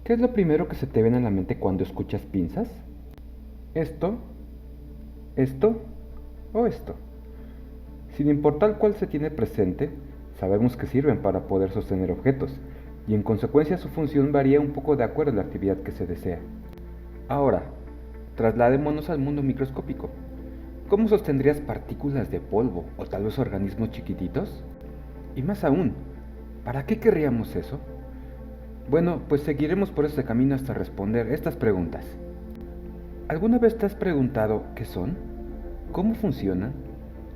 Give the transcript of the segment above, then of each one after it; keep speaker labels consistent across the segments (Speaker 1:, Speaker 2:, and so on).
Speaker 1: ¿Qué es lo primero que se te viene a la mente cuando escuchas pinzas? ¿Esto? ¿Esto? ¿O esto? Sin importar cuál se tiene presente, sabemos que sirven para poder sostener objetos, y en consecuencia su función varía un poco de acuerdo a la actividad que se desea. Ahora, trasladémonos al mundo microscópico. ¿Cómo sostendrías partículas de polvo o tal vez organismos chiquititos? Y más aún, ¿para qué querríamos eso? Bueno, pues seguiremos por este camino hasta responder estas preguntas. ¿Alguna vez te has preguntado qué son? ¿Cómo funcionan?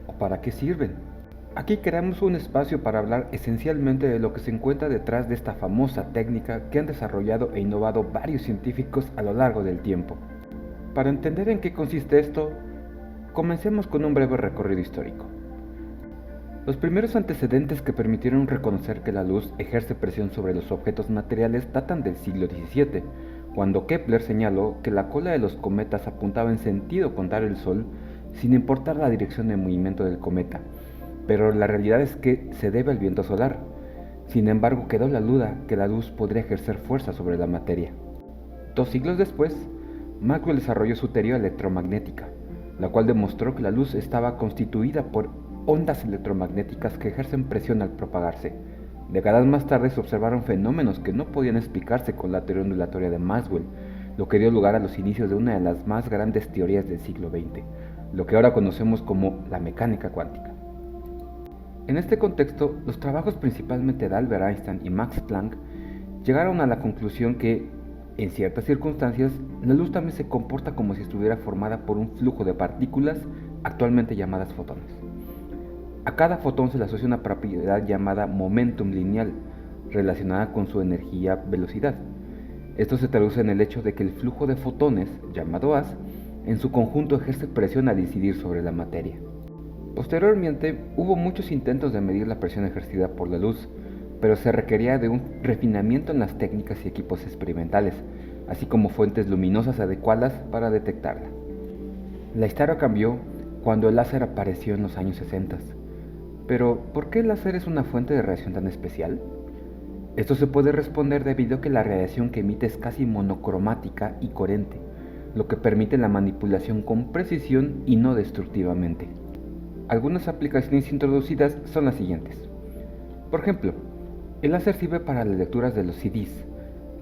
Speaker 1: ¿O para qué sirven? Aquí creamos un espacio para hablar esencialmente de lo que se encuentra detrás de esta famosa técnica que han desarrollado e innovado varios científicos a lo largo del tiempo. Para entender en qué consiste esto, comencemos con un breve recorrido histórico. Los primeros antecedentes que permitieron reconocer que la luz ejerce presión sobre los objetos materiales datan del siglo XVII, cuando Kepler señaló que la cola de los cometas apuntaba en sentido contrario al Sol sin importar la dirección de movimiento del cometa, pero la realidad es que se debe al viento solar. Sin embargo, quedó la duda que la luz podría ejercer fuerza sobre la materia. 2 siglos después, Maxwell desarrolló su teoría electromagnética, la cual demostró que la luz estaba constituida por ondas electromagnéticas que ejercen presión al propagarse. Décadas más tarde se observaron fenómenos que no podían explicarse con la teoría ondulatoria de Maxwell, lo que dio lugar a los inicios de una de las más grandes teorías del siglo XX, lo que ahora conocemos como la mecánica cuántica. En este contexto, los trabajos principalmente de Albert Einstein y Max Planck llegaron a la conclusión que, en ciertas circunstancias, la luz también se comporta como si estuviera formada por un flujo de partículas, actualmente llamadas fotones. A cada fotón se le asocia una propiedad llamada momentum lineal, relacionada con su energía-velocidad. Esto se traduce en el hecho de que el flujo de fotones, llamado haz, en su conjunto ejerce presión al incidir sobre la materia. Posteriormente, hubo muchos intentos de medir la presión ejercida por la luz, pero se requería de un refinamiento en las técnicas y equipos experimentales, así como fuentes luminosas adecuadas para detectarla. La historia cambió cuando el láser apareció en los años 60. Pero, ¿por qué el láser es una fuente de radiación tan especial? Esto se puede responder debido a que la radiación que emite es casi monocromática y coherente, lo que permite la manipulación con precisión y no destructivamente. Algunas aplicaciones introducidas son las siguientes. Por ejemplo, el láser sirve para las lecturas de los CDs.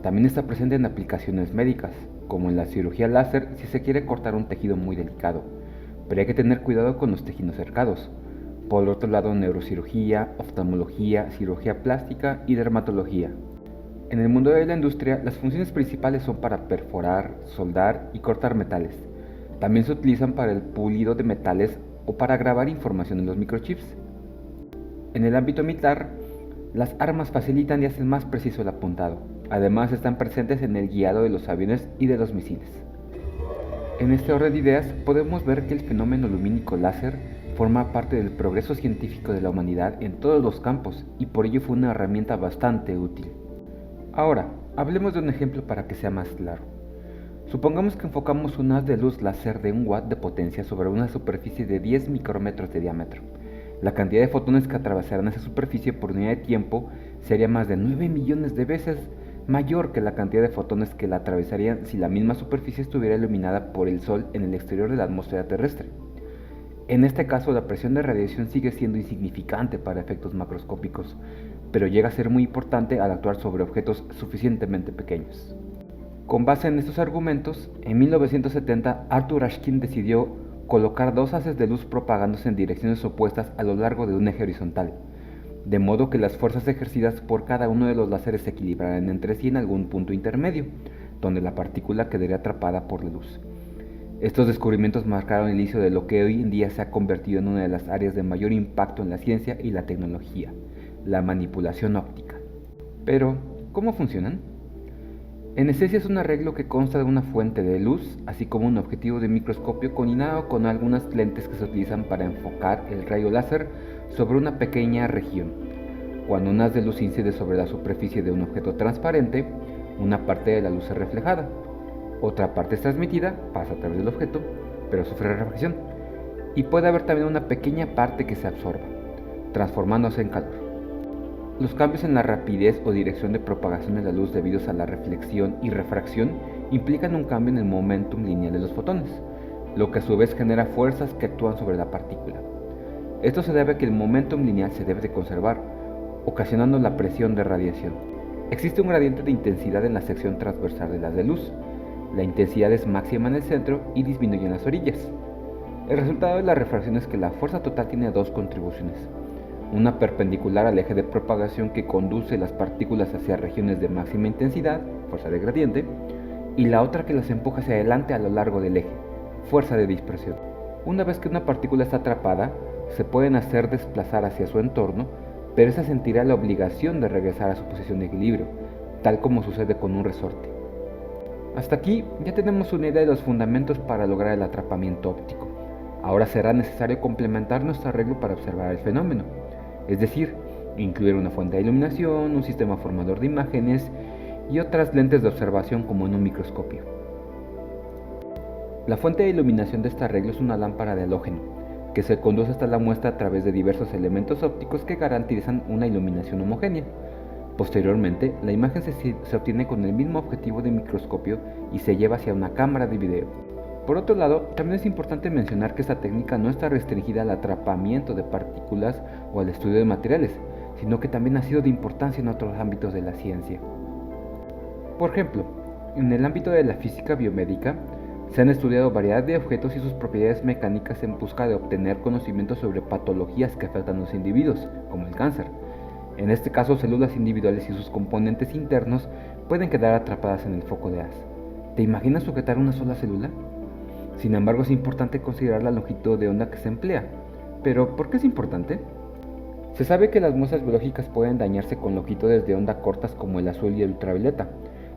Speaker 1: También está presente en aplicaciones médicas, como en la cirugía láser si se quiere cortar un tejido muy delicado, pero hay que tener cuidado con los tejidos cercados. Por otro lado, neurocirugía, oftalmología, cirugía plástica y dermatología. En el mundo de la industria, las funciones principales son para perforar, soldar y cortar metales. También se utilizan para el pulido de metales o para grabar información en los microchips. En el ámbito militar, las armas facilitan y hacen más preciso el apuntado. Además, están presentes en el guiado de los aviones y de los misiles. En este orden de ideas, podemos ver que el fenómeno lumínico láser forma parte del progreso científico de la humanidad en todos los campos y por ello fue una herramienta bastante útil. Ahora, hablemos de un ejemplo para que sea más claro. Supongamos que enfocamos un haz de luz láser de 1 watt de potencia sobre una superficie de 10 micrómetros de diámetro. La cantidad de fotones que atravesarán esa superficie por unidad de tiempo sería más de 9 millones de veces mayor que la cantidad de fotones que la atravesarían si la misma superficie estuviera iluminada por el Sol en el exterior de la atmósfera terrestre. En este caso, la presión de radiación sigue siendo insignificante para efectos macroscópicos, pero llega a ser muy importante al actuar sobre objetos suficientemente pequeños. Con base en estos argumentos, en 1970 Arthur Ashkin decidió colocar 2 haces de luz propagándose en direcciones opuestas a lo largo de un eje horizontal, de modo que las fuerzas ejercidas por cada uno de los láseres se equilibraran entre sí en algún punto intermedio, donde la partícula quedaría atrapada por la luz. Estos descubrimientos marcaron el inicio de lo que hoy en día se ha convertido en una de las áreas de mayor impacto en la ciencia y la tecnología, la manipulación óptica. Pero, ¿cómo funcionan? En esencia es un arreglo que consta de una fuente de luz, así como un objetivo de microscopio combinado con algunas lentes que se utilizan para enfocar el rayo láser sobre una pequeña región. Cuando un haz de luz incide sobre la superficie de un objeto transparente, una parte de la luz es reflejada, otra parte es transmitida, pasa a través del objeto, pero sufre refracción, y puede haber también una pequeña parte que se absorba, transformándose en calor. Los cambios en la rapidez o dirección de propagación de la luz debidos a la reflexión y refracción implican un cambio en el momentum lineal de los fotones, lo que a su vez genera fuerzas que actúan sobre la partícula. Esto se debe a que el momentum lineal se debe de conservar, ocasionando la presión de radiación. Existe un gradiente de intensidad en la sección transversal de las de luz. La intensidad es máxima en el centro y disminuye en las orillas. El resultado de la refracción es que la fuerza total tiene dos contribuciones. Una perpendicular al eje de propagación que conduce las partículas hacia regiones de máxima intensidad, fuerza de gradiente, y la otra que las empuja hacia adelante a lo largo del eje, fuerza de dispersión. Una vez que una partícula está atrapada, se pueden hacer desplazar hacia su entorno, pero esa sentirá la obligación de regresar a su posición de equilibrio, tal como sucede con un resorte. Hasta aquí ya tenemos una idea de los fundamentos para lograr el atrapamiento óptico. Ahora será necesario complementar nuestro arreglo para observar el fenómeno, es decir, incluir una fuente de iluminación, un sistema formador de imágenes y otras lentes de observación como en un microscopio. La fuente de iluminación de este arreglo es una lámpara de halógeno, que se conduce hasta la muestra a través de diversos elementos ópticos que garantizan una iluminación homogénea. Posteriormente, la imagen se obtiene con el mismo objetivo de microscopio y se lleva hacia una cámara de video. Por otro lado, también es importante mencionar que esta técnica no está restringida al atrapamiento de partículas o al estudio de materiales, sino que también ha sido de importancia en otros ámbitos de la ciencia. Por ejemplo, en el ámbito de la física biomédica, se han estudiado variedad de objetos y sus propiedades mecánicas en busca de obtener conocimiento sobre patologías que afectan a los individuos, como el cáncer. En este caso, células individuales y sus componentes internos pueden quedar atrapadas en el foco de haz. ¿Te imaginas sujetar una sola célula? Sin embargo, es importante considerar la longitud de onda que se emplea. ¿Pero por qué es importante? Se sabe que las muestras biológicas pueden dañarse con longitudes de onda cortas como el azul y el ultravioleta,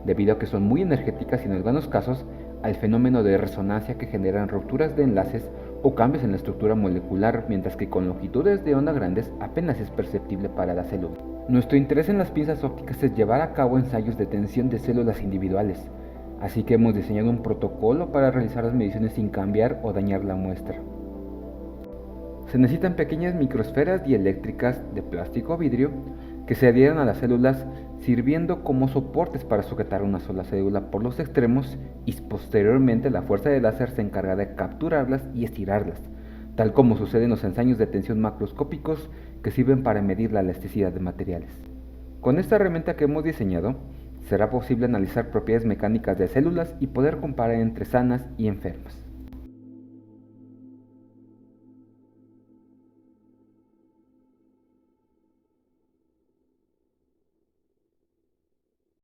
Speaker 1: debido a que son muy energéticas y en algunos casos al fenómeno de resonancia que generan rupturas de enlaces o cambios en la estructura molecular, mientras que con longitudes de onda grandes apenas es perceptible para la célula. Nuestro interés en las pinzas ópticas es llevar a cabo ensayos de tensión de células individuales, así que hemos diseñado un protocolo para realizar las mediciones sin cambiar o dañar la muestra. Se necesitan pequeñas microesferas dieléctricas de plástico o vidrio que se adhieran a las células, sirviendo como soportes para sujetar una sola célula por los extremos, y posteriormente la fuerza de láser se encarga de capturarlas y estirarlas, tal como sucede en los ensayos de tensión macroscópicos que sirven para medir la elasticidad de materiales. Con esta herramienta que hemos diseñado, será posible analizar propiedades mecánicas de células y poder comparar entre sanas y enfermas.